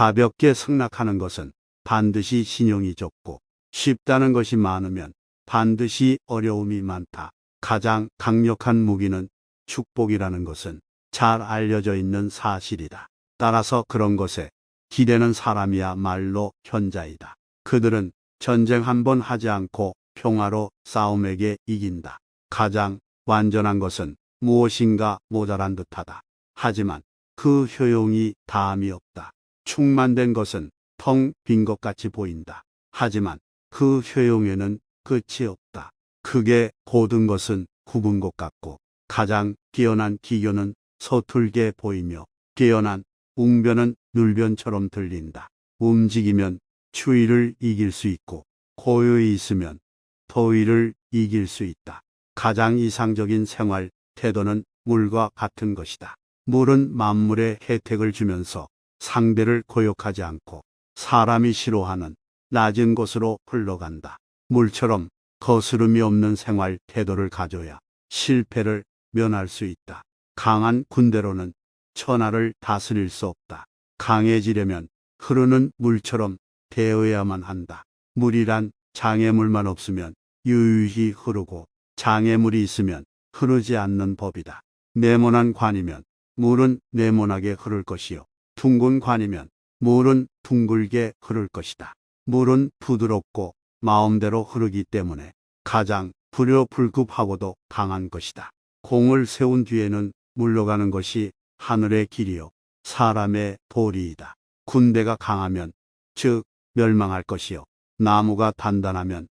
가볍게 승낙하는 것은 반드시 신용이 적고, 쉽다는 것이 많으면 반드시 어려움이 많다. 가장 강력한 무기는 축복이라는 것은 잘 알려져 있는 사실이다. 따라서 그런 것에 기대는 사람이야말로 현자이다. 그들은 전쟁 한 번 하지 않고 평화로 싸움에게 이긴다. 가장 완전한 것은 무엇인가 모자란 듯하다. 하지만 그 효용이 다함이 없다. 충만된 것은 텅 빈 것 같이 보인다. 하지만 그 효용에는 끝이 없다. 크게 고든 것은 굽은 것 같고, 가장 뛰어난 기교는 서툴게 보이며, 뛰어난 웅변은 눌변처럼 들린다. 움직이면 추위를 이길 수 있고, 고요히 있으면 더위를 이길 수 있다. 가장 이상적인 생활 태도는 물과 같은 것이다. 물은 만물에 혜택을 주면서 상대를 고욕하지 않고 사람이 싫어하는 낮은 곳으로 흘러간다. 물처럼 거스름이 없는 생활 태도를 가져야 실패를 면할 수 있다. 강한 군대로는 천하를 다스릴 수 없다. 강해지려면 흐르는 물처럼 되어야만 한다. 물이란 장애물만 없으면 유유히 흐르고, 장애물이 있으면 흐르지 않는 법이다. 네모난 관이면 물은 네모나게 흐를 것이요, 둥근 관이면 물은 둥글게 흐를 것이다. 물은 부드럽고 마음대로 흐르기 때문에 가장 불효불급하고도 강한 것이다. 공을 세운 뒤에는 물러가는 것이 하늘의 길이요 사람의 도리이다. 군대가 강하면 즉 멸망할 것이요, 나무가 단단하면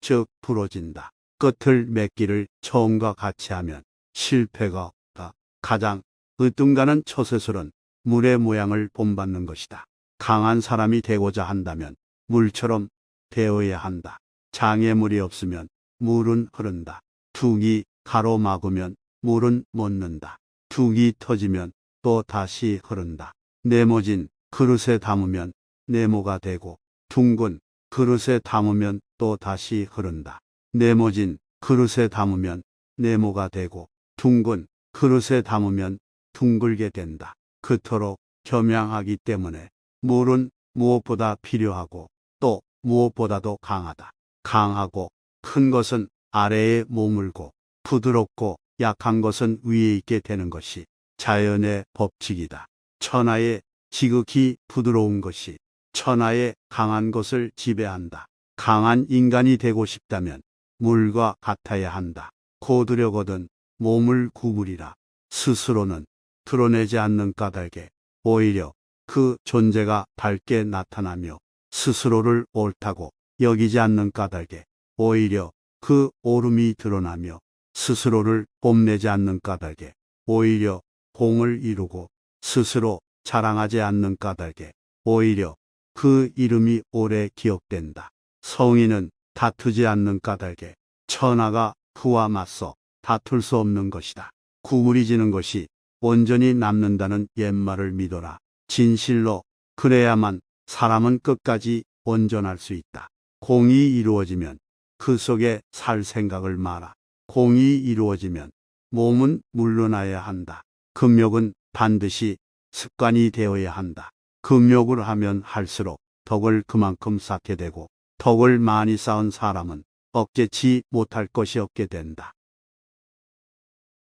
즉 부러진다. 끝을 맺기를 처음과 같이 하면 실패가 없다. 가장 으뜸가는 처세술은 물의 모양을 본받는 것이다. 강한 사람이 되고자 한다면 물처럼 되어야 한다. 장애물이 없으면 물은 흐른다. 둑이 가로막으면 물은 멎는다. 둑이 터지면 또 다시 흐른다. 네모진 그릇에 담으면 네모가 되고, 둥근 그릇에 담으면 또 다시 흐른다. 네모진 그릇에 담으면 네모가 되고, 둥근 그릇에 담으면 둥글게 된다. 그토록 겸양하기 때문에 물은 무엇보다 필요하고 또 무엇보다도 강하다. 강하고 큰 것은 아래에 머물고, 부드럽고 약한 것은 위에 있게 되는 것이 자연의 법칙이다. 천하의 지극히 부드러운 것이 천하의 강한 것을 지배한다. 강한 인간이 되고 싶다면 물과 같아야 한다. 고두려거든 몸을 구부리라. 스스로는 드러내지 않는 까닭에 오히려 그 존재가 밝게 나타나며, 스스로를 옳다고 여기지 않는 까닭에 오히려 그 옳음이 드러나며, 스스로를 뽐내지 않는 까닭에 오히려 공을 이루고, 스스로 자랑하지 않는 까닭에 오히려 그 이름이 오래 기억된다. 성인은 다투지 않는 까닭에 천하가 그와 맞서 다툴 수 없는 것이다. 구부리지는 것이 온전히 남는다는 옛말을 믿어라. 진실로 그래야만 사람은 끝까지 온전할 수 있다. 공이 이루어지면 그 속에 살 생각을 마라. 공이 이루어지면 몸은 물러나야 한다. 금욕은 반드시 습관이 되어야 한다. 금욕을 하면 할수록 덕을 그만큼 쌓게 되고, 덕을 많이 쌓은 사람은 억제치 못할 것이 없게 된다.